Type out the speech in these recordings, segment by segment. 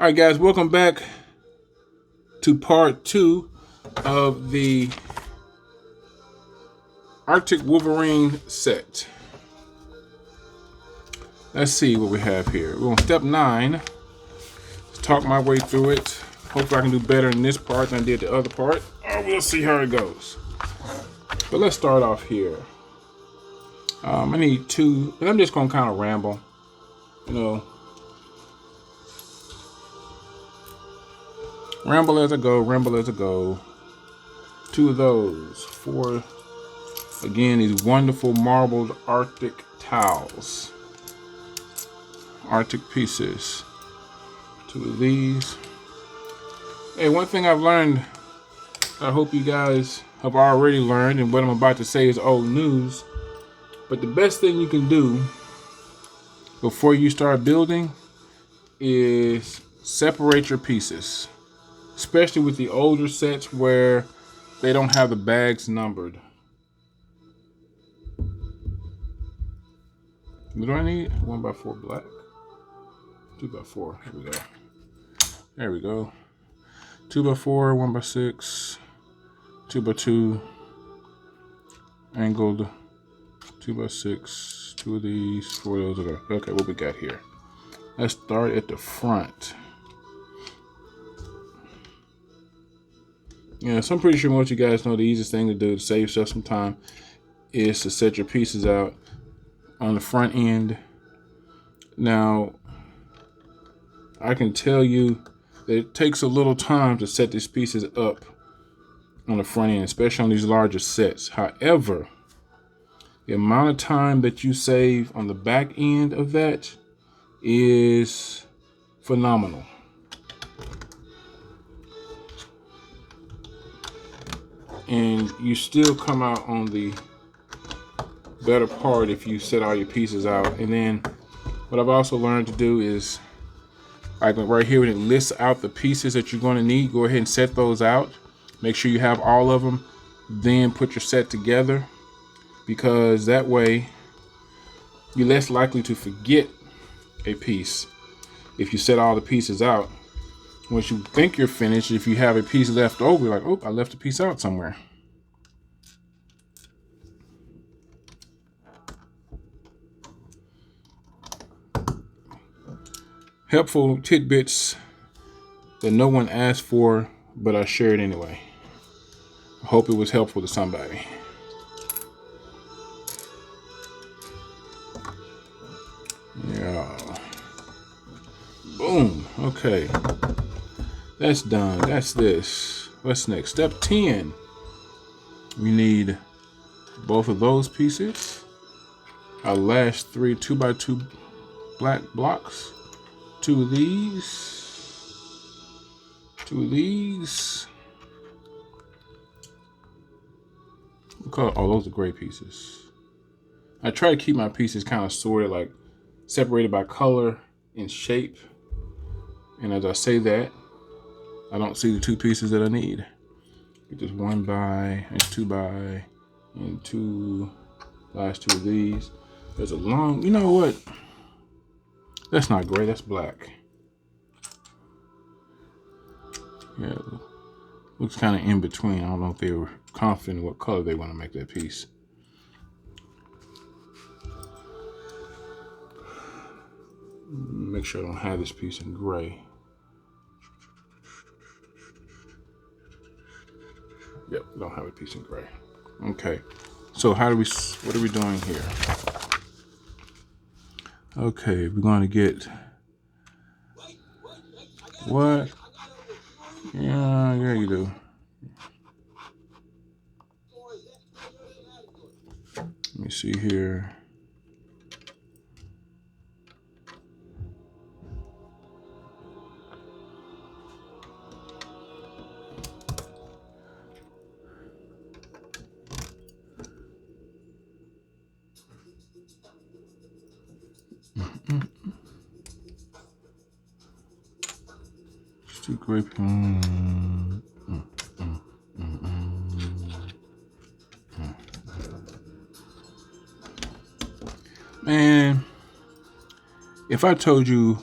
All right, guys, welcome back to part 2 of the Arctic Wolverine set. Let's see what we have here. We're on step 9. Let's talk my way through it. Hopefully I can do better in this part than I did the other part. We'll see how it goes. But let's start off here. I need 2, and I'm just going to kind of ramble, ramble as I go. 2 of those. 4, again, these wonderful marbled Arctic towels. Arctic pieces. 2 of these. Hey, one thing I've learned, I hope you guys have already learned, and what I'm about to say is old news, but the best thing you can do before you start building is separate your pieces. Especially with the older sets where they don't have the bags numbered. What do I need? 1x4 black. 2x4. Here we go. There we go. 2x4, 1x6, 2x2, angled, 2x6, 2 of these, 4 of those. Okay, what we got here? Let's start at the front. Yeah, so I'm pretty sure most of you guys know the easiest thing to do to save yourself some time is to set your pieces out on the front end. Now, I can tell you that it takes a little time to set these pieces up on the front end, especially on these larger sets. However, the amount of time that you save on the back end of that is phenomenal. And you still come out on the better part if you set all your pieces out. And then what I've also learned to do is, like right here when it lists out the pieces that you're going to need, go ahead and set those out. Make sure you have all of them, then put your set together, because that way you're less likely to forget a piece if you set all the pieces out. Once you think you're finished, if you have a piece left over, you're like, oh, I left a piece out somewhere. Helpful tidbits that no one asked for, but I shared anyway. I hope it was helpful to somebody. Yeah. Boom. Okay. That's done. That's this. What's next? Step 10. We need both of those pieces. Our last 3 2x2 black blocks. 2 of these. 2 of these. Oh, those are great pieces. I try to keep my pieces kind of sorted, like separated by color and shape. And as I say that, I don't see the 2 pieces that I need. Get this 1 by and 2 by and 2 last 2 of these. There's a long, you know what? That's not gray, that's black. Yeah, looks kind of in between. I don't know if they were confident in what color they want to make that piece. Make sure I don't have this piece in gray. Yep, don't have a piece in gray. Okay, so what are we doing here? Okay, we're going to get, what? Yeah, you do. Let me see here. Just do grape. Man, if I told you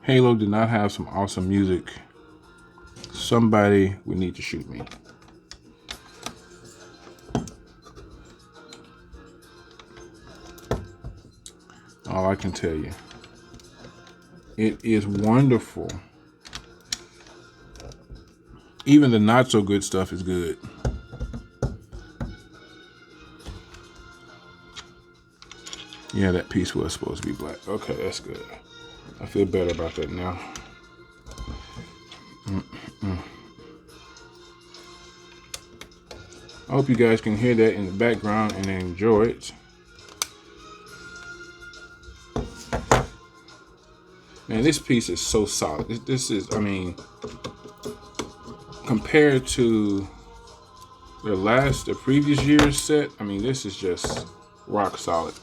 Halo did not have some awesome music, somebody would need to shoot me. All I can tell you, it is wonderful. Even the not so good stuff is good. Yeah, that piece was supposed to be black. Okay, that's good. I feel better about that now. I hope you guys can hear that in the background and enjoy it. Man, this piece is so solid. This is, I mean, compared to the previous year's set, I mean, this is just rock solid.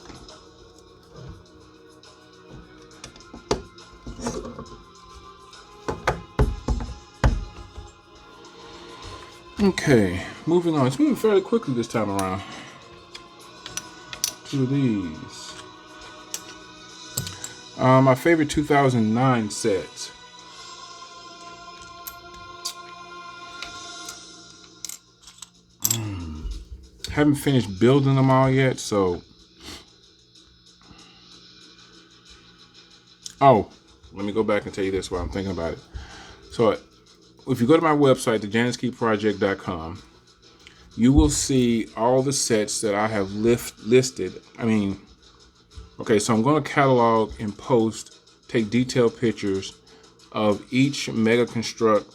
Okay, moving on. It's moving fairly quickly this time around. Two of these. My favorite 2009 set. Haven't finished building them all yet, so. Oh, let me go back and tell you this while I'm thinking about it. So, if you go to my website, thejanisskeyproject.com, you will see all the sets that I have listed. I mean, okay, so I'm going to catalog and post, take detailed pictures of each Mega Construct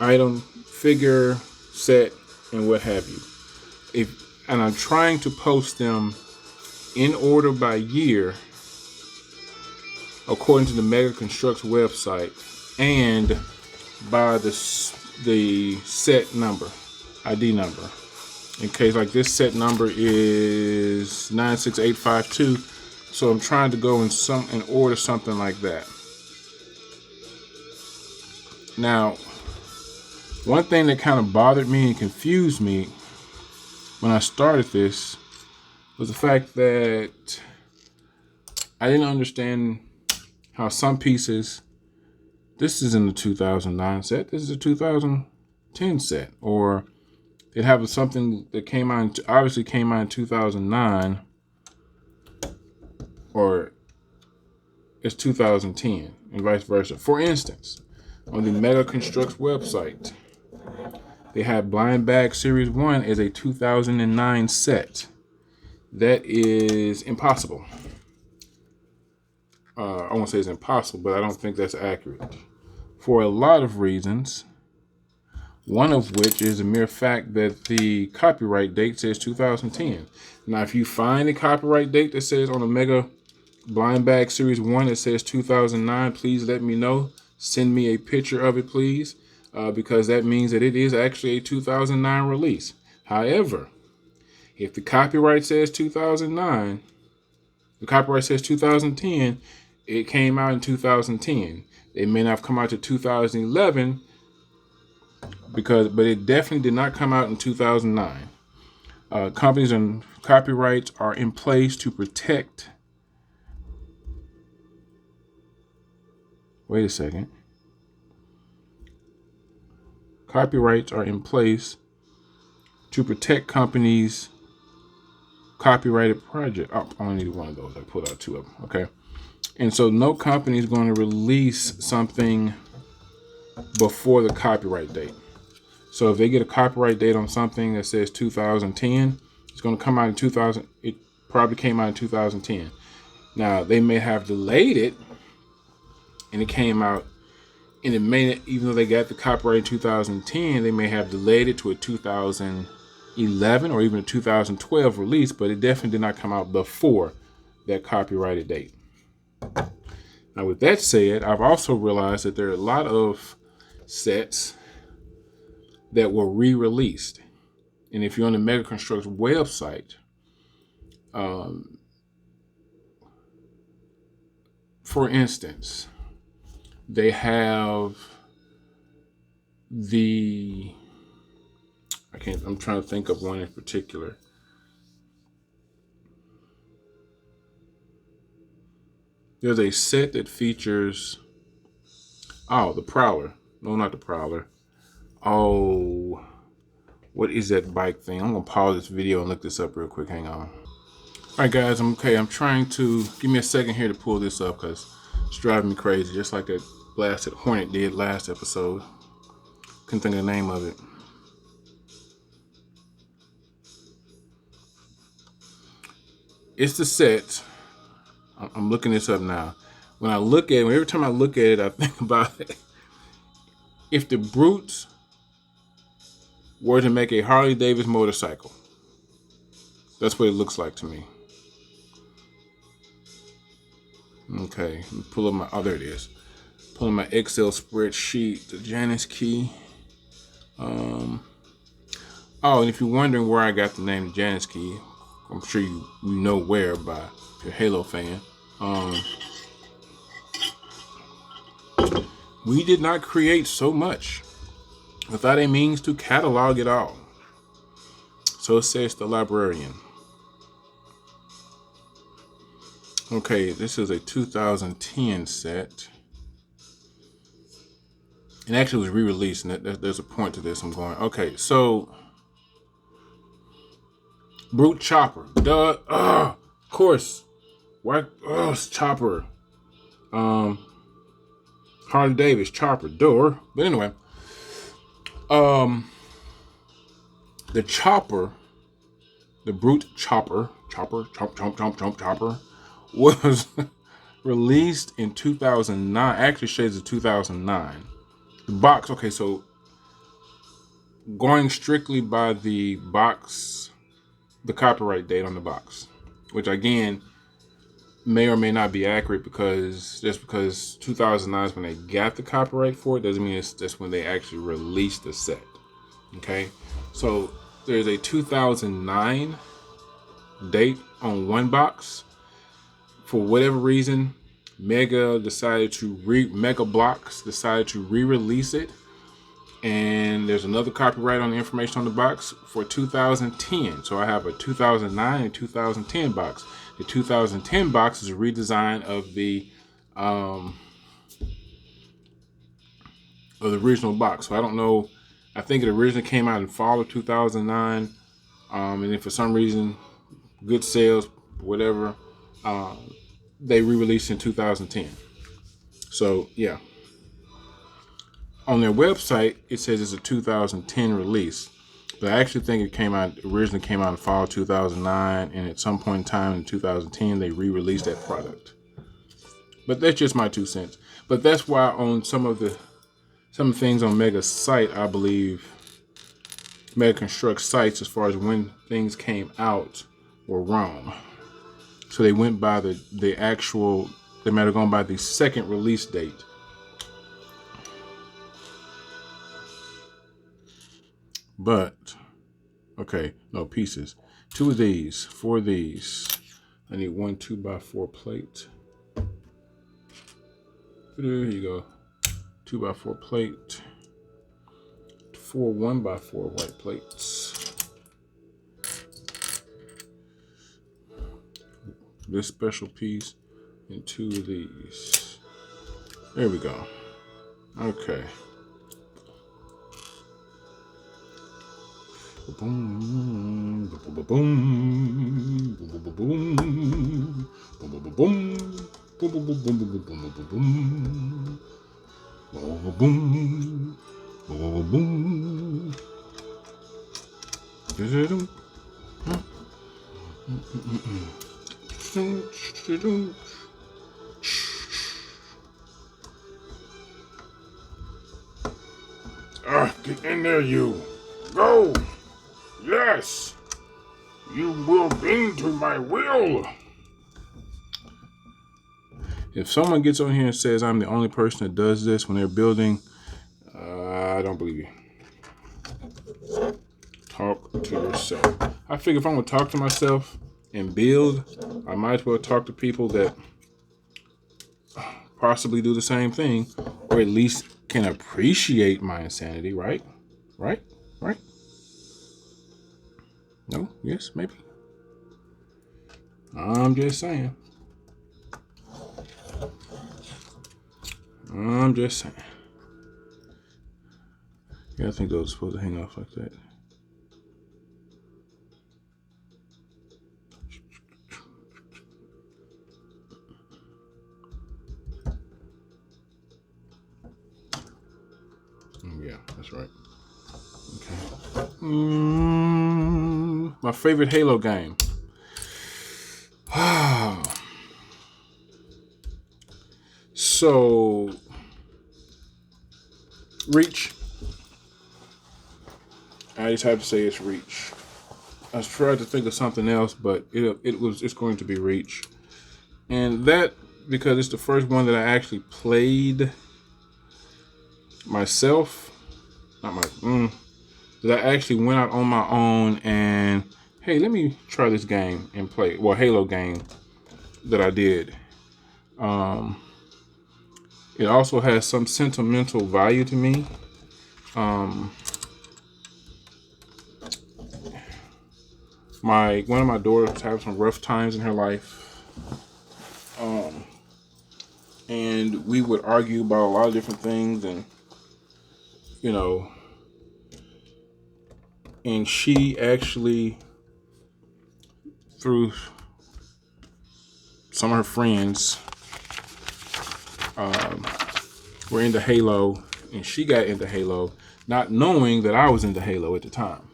item, figure, set, and what have you. And I'm trying to post them in order by year, according to the Mega Constructs website, and by the set number, ID number. In case like this set number is 96852, so I'm trying to go in order something like that. Now, one thing that kind of bothered me and confused me when I started this was the fact that I didn't understand how some pieces, this isn't a 2009 set, this is a 2010 set, or it have something that obviously came out in 2009, or it's 2010, and vice versa. For instance, on the Mega Constructs website, they have Blind Bag Series 1 as a 2009 set. That is impossible. I won't say it's impossible, but I don't think that's accurate. For a lot of reasons, one of which is the mere fact that the copyright date says 2010. Now, if you find a copyright date that says on the Mega Blind Bag Series 1 it says 2009, please let me know. Send me a picture of it, please, because that means that it is actually a 2009 release. However, if the copyright says 2009, the copyright says 2010, it came out in 2010. It may not have come out to 2011, but it definitely did not come out in 2009. Companies and copyrights are in place to protect. Wait a second. Copyrights are in place to protect companies' copyrighted project. Oh, I only need one of those. I pulled out two of them. Okay. And so no company is going to release something before the copyright date. So if they get a copyright date on something that says 2010, it's going to come out in 2000. It probably came out in 2010. Now they may have delayed it, and it came out, and it may, even though they got the copyright in 2010, they may have delayed it to a 2011 or even a 2012 release, but it definitely did not come out before that copyrighted date. Now, with that said, I've also realized that there are a lot of sets that were re-released. And if you're on the Mega Constructs website, for instance, they have I'm trying to think of one in particular. There's a set that features, oh, the Prowler. No, not the Prowler. Oh, what is that bike thing? I'm gonna pause this video and look this up real quick. Hang on. All right, guys, I'm okay. I'm trying to, give me a second here to pull this up because it's driving me crazy, just like that blasted Hornet did last episode. Couldn't think of the name of it. It's the set. I'm looking this up now. When I look at it, every time I look at it, I think about it. If the Brutes were to make a Harley Davidson motorcycle, that's what it looks like to me. Okay, let me pull up my, oh, there it is. Pulling my Excel spreadsheet, the Janus key. Oh, and if you're wondering where I got the name Janus key, I'm sure you know where by if you're a Halo fan. We did not create so much without a means to catalog it all. So says the librarian. Okay, this is a 2010 set. And actually was re-released, and there's a point to this. I'm going, okay, so Brute Chopper. Duh. Of course. Why? It's Chopper. Harley Davis, Chopper, door. But anyway, the Chopper, the Brute Chopper, Chopper, was released in 2009. Actually, shades of 2009. The box. Okay, so going strictly by the box, the copyright date on the box, which again may or may not be accurate, because just because 2009 is when they got the copyright for it doesn't mean it's just when they actually released the set. Okay, so there's a 2009 date on one box. For whatever reason, Mega Blocks decided to re-release it, and there's another copyright on the information on the box for 2010. So I have a 2009 and 2010 box. The 2010 box is a redesign of the original box. So I don't know. I think it originally came out in fall of 2009, and then for some reason, good sales, whatever, they re-released in 2010. So yeah, on their website it says it's a 2010 release. But I actually think it originally came out in fall 2009, and at some point in time in 2010, they re-released that product. But that's just my 2 cents. But that's why on some of the things on Mega's site, I believe Mega Construct sites, as far as when things came out, were wrong. So they went by the actual, they might have gone by the second release date. But, okay, no, pieces. 2 of these, 4 of these. I need 1 2x4 plate. There you go. 2x4 plate. 4 1x4 white plates. This special piece and 2 of these. There we go. Okay. Boom, boom, boom, boom, boom, boom, get in there, you. Go. Yes, you will bend to my will. If someone gets on here and says I'm the only person that does this when they're building, I don't believe you. Talk to yourself. I figure if I'm going to talk to myself and build, I might as well talk to people that possibly do the same thing, or at least can appreciate my insanity, right? Right? Right? No? Yes? Maybe? I'm just saying. I'm just saying. Yeah, I think those are supposed to hang off like that. Yeah, that's right. Okay. My favorite Halo game. So, Reach. I just have to say it's Reach. I tried to think of something else, but it's going to be Reach, and that because it's the first one that I actually played myself. Not my that I actually went out on my own and hey, let me try this game and play. Well, Halo game that I did. It also has some sentimental value to me. One of my daughters having some rough times in her life, and we would argue about a lot of different things, and you know, and she actually, through some of her friends, were into Halo, and she got into Halo, not knowing that I was into Halo at the time.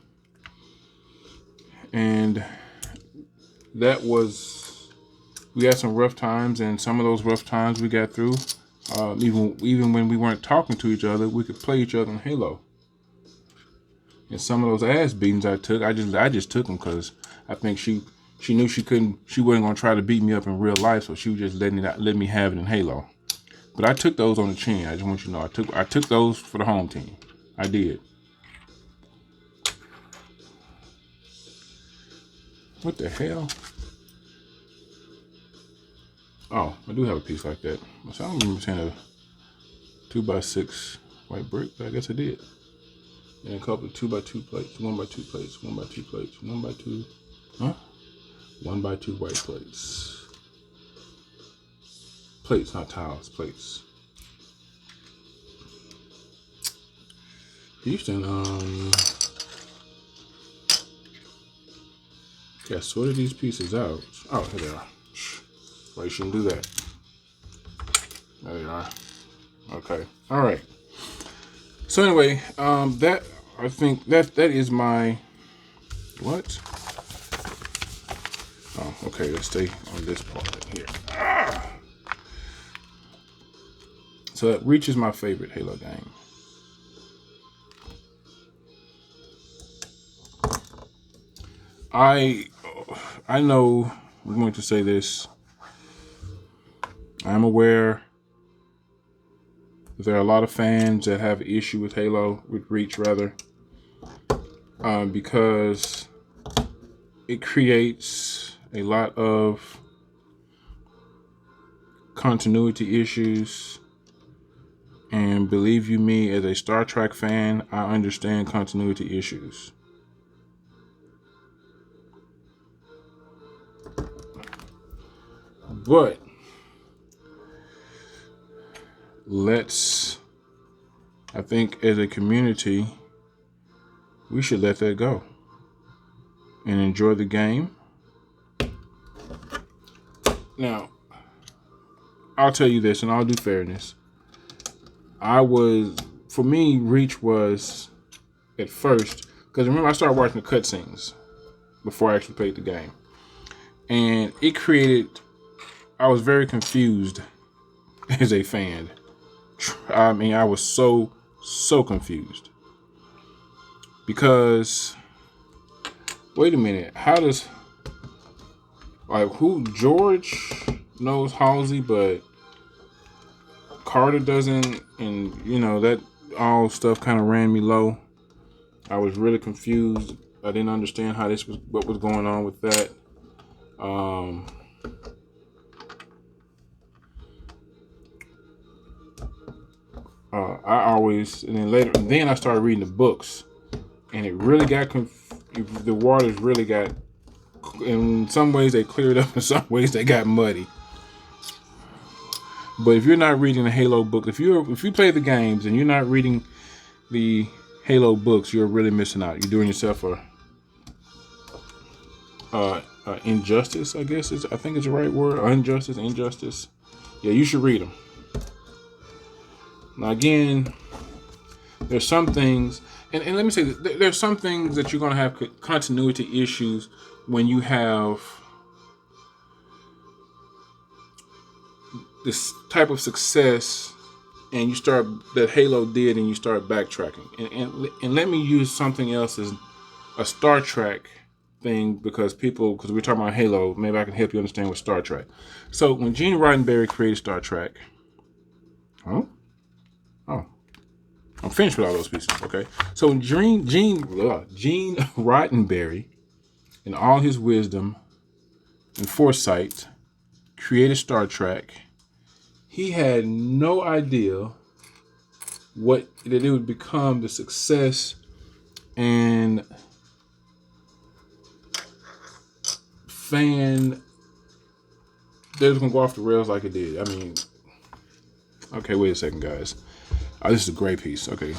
And we had some rough times, and some of those rough times we got through. Even when we weren't talking to each other, we could play each other in Halo. And some of those ass beatings I took, I just took them because I think she knew she wasn't gonna try to beat me up in real life, so she was just let me have it in Halo. But I took those on the chin. I just want you to know I took those for the home team. I did. What the hell? Oh, I do have a piece like that. So I don't remember saying a 2x6 white brick, but I guess I did. And a couple of 2x2 plates, 1x2 plates, 1x2 plates, 1x2, 1x2 white plates. Plates, not tiles, plates. Houston, yeah, sorted these pieces out. Oh, here they are. Well, you shouldn't do that. There they are. Okay. All right. So anyway, that I think that is my what? Oh, okay. Let's stay on this part here. So that Reach is my favorite Halo game. I know I'm going to say this. I'm aware there are a lot of fans that have an issue with Reach rather, because it creates a lot of continuity issues. And believe you me, as a Star Trek fan, I understand continuity issues. But I think as a community, we should let that go and enjoy the game. Now, I'll tell you this, and I'll do fairness. For me, Reach was at first, because remember I started watching the cutscenes before I actually played the game. And I was very confused as a fan. I mean, I was so confused. Because, wait a minute, George knows Halsey, but Carter doesn't, and that all stuff kind of ran me low. I was really confused. I didn't understand what was going on with that. Then I started reading the books, and it really got the waters really got. In some ways they cleared up, in some ways they got muddy. But if you're not reading the Halo book, if you play the games and you're not reading the Halo books, you're really missing out. You're doing yourself a injustice, I guess. I think it's the right word. Injustice. Yeah, you should read them. Now again, there's some things, and let me say that there's some things that you're going to have continuity issues when you have this type of success and you start that Halo did and you start backtracking. And let me use something else as a Star Trek thing because we're talking about Halo, maybe I can help you understand what Star Trek. So when Gene Roddenberry created Star Trek, oh, I'm finished with all those pieces, okay? So when Gene Roddenberry, in all his wisdom and foresight, created Star Trek, he had no idea that it would become the success and fan that was gonna go off the rails like it did. I mean, okay, wait a second, guys. This is a great piece. Okay.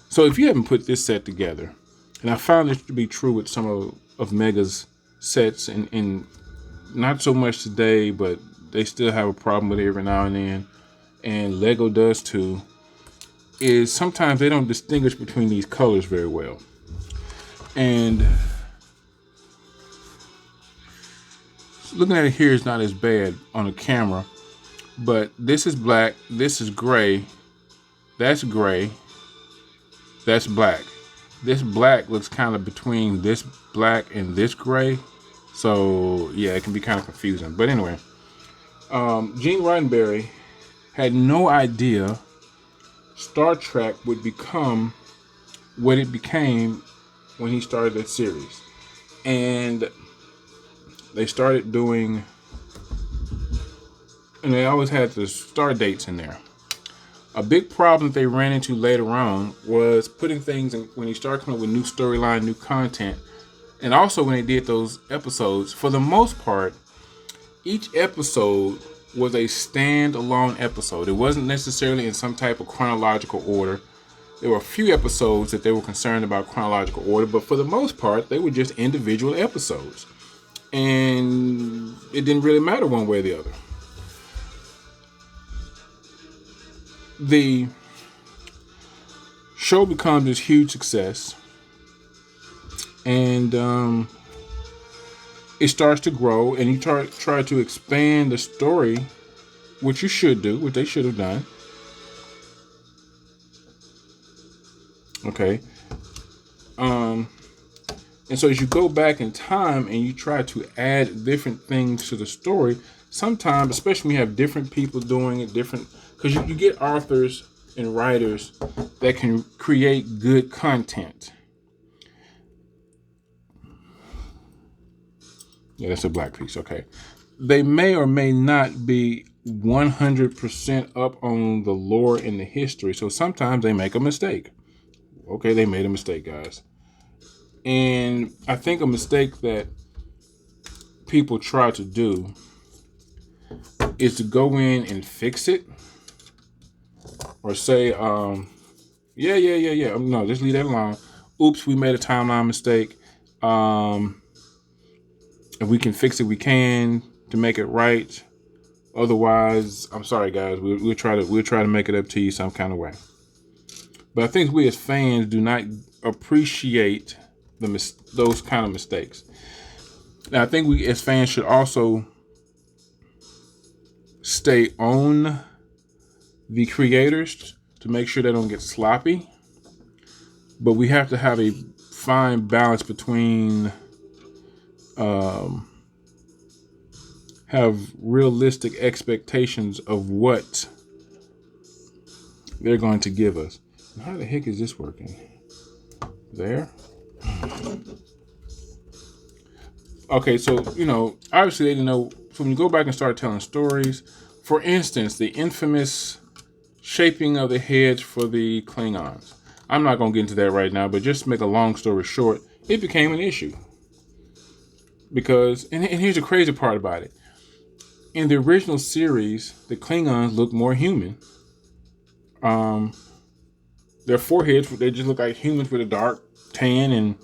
So if you haven't put this set together, and I found this to be true with some of Mega's sets, and not so much today, but they still have a problem with it every now and then, and Lego does too, is sometimes they don't distinguish between these colors very well. And looking at it here is not as bad on the camera, but this is black, this is gray, that's black. This black looks kind of between this black and this gray. So yeah, it can be kind of confusing. But anyway, Gene Roddenberry had no idea Star Trek would become what it became when he started that series. And they started doing, and they always had the star dates in there. A big problem that they ran into later on was putting things in, when you start coming up with new storyline, new content, and also when they did those episodes, for the most part, each episode was a standalone episode. It wasn't necessarily in some type of chronological order. There were a few episodes that they were concerned about chronological order, but for the most part, they were just individual episodes. And it didn't really matter one way or the other. The show becomes this huge success, and it starts to grow, and you try to expand the story, which you should do, which they should have done. Okay. And so as you go back in time and you try to add different things to the story, sometimes, especially when you have different people doing it, because you get authors and writers that can create good content. Yeah, that's a black piece. Okay. They may or may not be 100% up on the lore and the history. So sometimes they make a mistake. Okay, they made a mistake, guys. And I think a mistake that people try to do is to go in and fix it. Or say, no, just leave that alone. Oops, we made a timeline mistake. If we can fix it, we can to make it right. Otherwise, I'm sorry, guys. We'll try to make it up to you some kind of way. But I think we as fans do not appreciate those kind of mistakes. Now, I think we as fans should also stay on the creators to make sure they don't get sloppy. But we have to have a fine balance between have realistic expectations of what they're going to give us. How the heck is this working? There. Okay, so, obviously they didn't know. So when you go back and start telling stories, for instance, the infamous shaping of the heads for the Klingons. I'm not going to get into that right now, but just to make a long story short, it became an issue. Because, and here's the crazy part about it. in the original series, the Klingons look more human. Um, their foreheads, they just look like humans with a dark tan and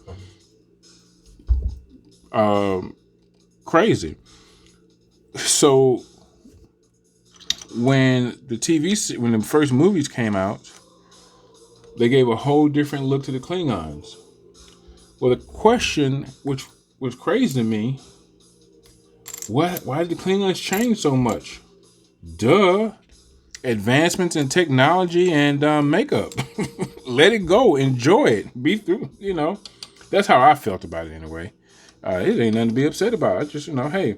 crazy. So when when the first movies came out, they gave a whole different look to the Klingons. Well, the question, which was crazy to me, why did the Klingons change so much? Duh. Advancements in technology and makeup. Let it go. Enjoy it. Be through, That's how I felt about it anyway. It ain't nothing to be upset about. I just, hey,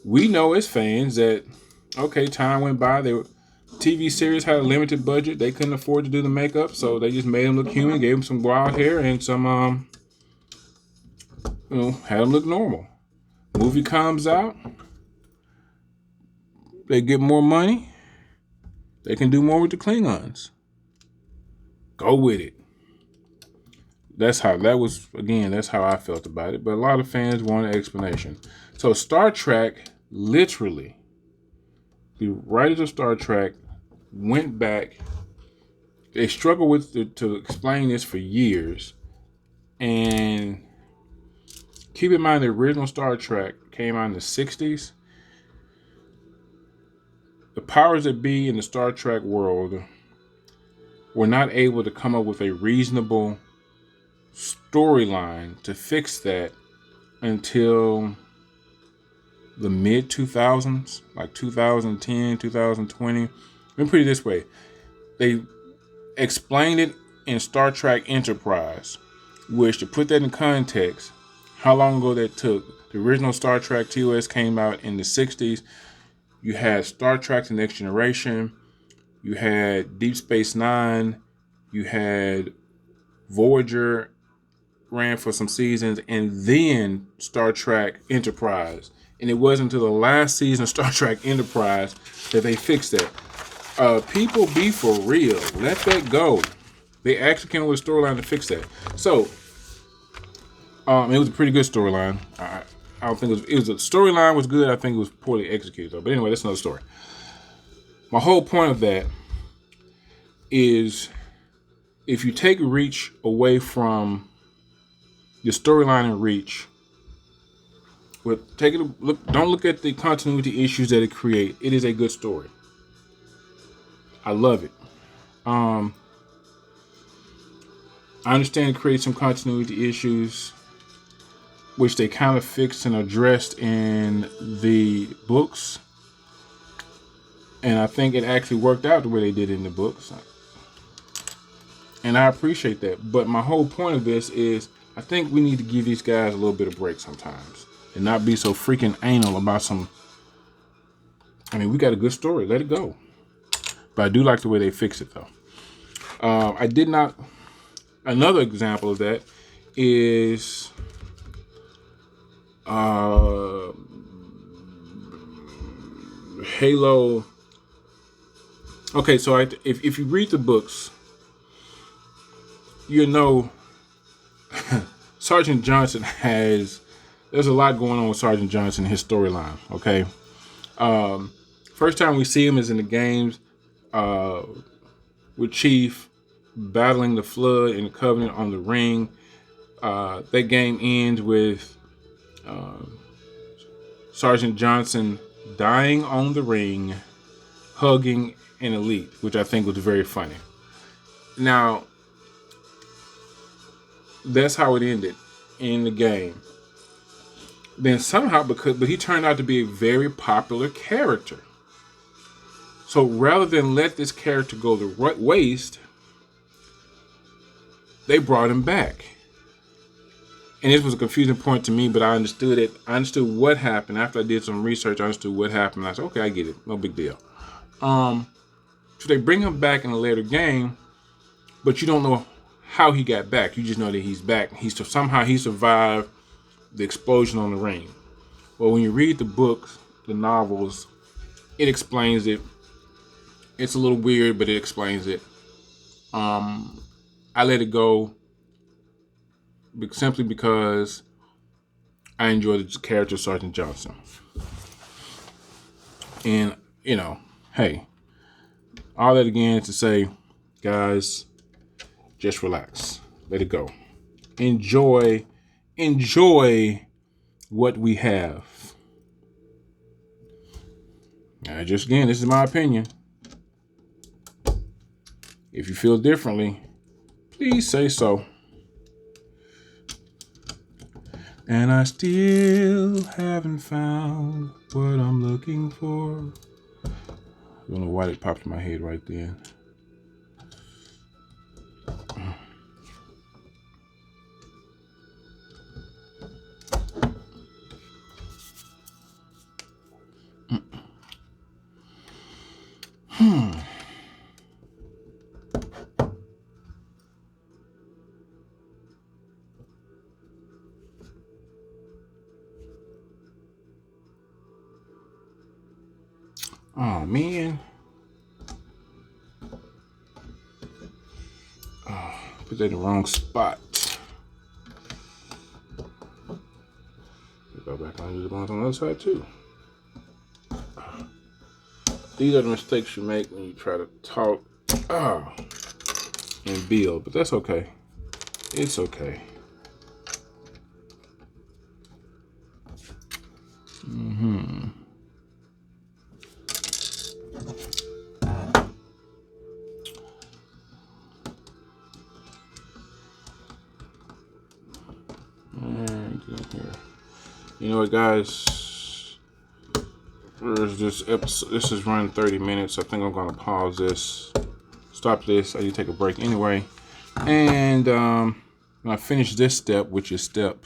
we know as fans that, okay, time went by. TV series had a limited budget. They couldn't afford to do the makeup, so they just made them look human, gave them some wild hair and some, had them look normal. Movie comes out. They get more money. They can do more with the Klingons. Go with it. That's how I felt about it. But a lot of fans want an explanation. So Star Trek, literally, the writers of Star Trek went back. They struggled to explain this for years. And keep in mind, the original Star Trek came out in the 60s. The powers that be in the Star Trek world were not able to come up with a reasonable storyline to fix that until the mid 2000s, like 2010, 2020. Let me put it this way. They explained it in Star Trek Enterprise, which, to put that in context, how long ago that took. The original Star Trek TOS came out in the 60s. You had Star Trek The Next Generation. You had Deep Space Nine. You had Voyager, ran for some seasons, and then Star Trek Enterprise. And it wasn't until the last season of Star Trek Enterprise that they fixed that. People, be for real. Let that go. They actually came up with a storyline to fix that. So, it was a pretty good storyline. I don't think it was the storyline was good. I think it was poorly executed though. But anyway, that's another story. My whole point of that is, if you take Reach away from the storyline in Reach, don't look at the continuity issues that it creates. It is a good story. I love it. I understand it creates some continuity issues, which they kind of fixed and addressed in the books. And I think it actually worked out the way they did it in the books. And I appreciate that. But my whole point of this is, I think we need to give these guys a little bit of break sometimes. And not be so freaking anal about some... we got a good story. Let it go. But I do like the way they fix it, though. I did not... Another example of that is... Halo. Okay, so if you read the books, Sergeant Johnson there's a lot going on with Sergeant Johnson in his storyline. Okay, first time we see him is in the games with Chief battling the Flood and the Covenant on the ring. That game ends with Sergeant Johnson dying on the ring, hugging an elite, which I think was very funny. Now, that's how it ended in the game. Then somehow, but he turned out to be a very popular character. So rather than let this character go to waste, they brought him back. And this was a confusing point to me, but I understood it. I understood what happened. After I did some research, I understood what happened. I said, okay, I get it. No big deal. So they bring him back in a later game, but you don't know how he got back. You just know that he's back. Somehow he survived the explosion on the ring. Well, when you read the books, the novels, it explains it. It's a little weird, but it explains it. I let it go simply because I enjoy the character of Sergeant Johnson. And, you know, hey, all that again is to say, guys, just relax. Let it go. Enjoy what we have. Just again, this is my opinion. If you feel differently, please say so. And I still haven't found what I'm looking for. I don't know why it popped in my head right then. Oh, man. Oh, put that in the wrong spot. Go back and do the ones on the other side, too. These are the mistakes you make when you try to talk and build, but that's okay. It's okay. You know what, guys? There's this episode. This is running 30 minutes. I think I'm gonna pause this, stop this. I need to take a break anyway. And when I finish this step, which is step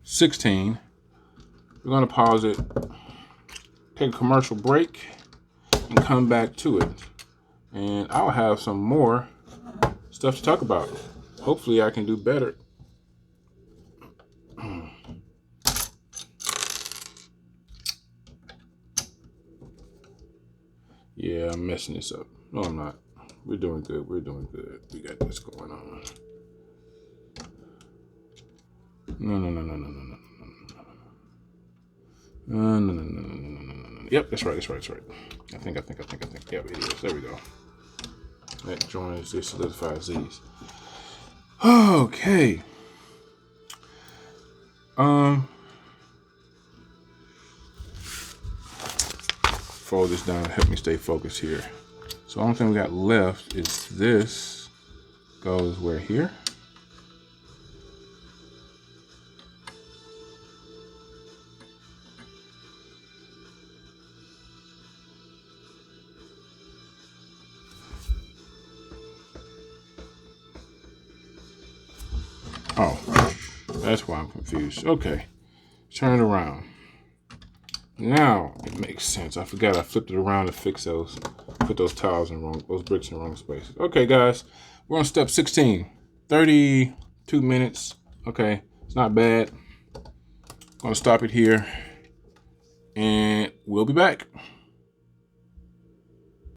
16, we're gonna pause it, take a commercial break, and come back to it. And I'll have some more stuff to talk about. Hopefully, I can do better. Yeah, I'm messing this up. No, I'm not. We're doing good. We're doing good. We got this going on. No. Yep, that's right. I think. Yep, it is. There we go. That joins this, solidifies these. Okay. Fold this down, help me stay focused here. So the only thing we got left is this goes where here. Oh, that's why I'm confused. Okay, turn it around. Now it makes sense. I forgot I flipped it around to fix those, put those tiles in wrong, those bricks in wrong spaces. Okay, guys, we're on step 16. 32 minutes. Okay, it's not bad. I'm gonna stop it here, and we'll be back.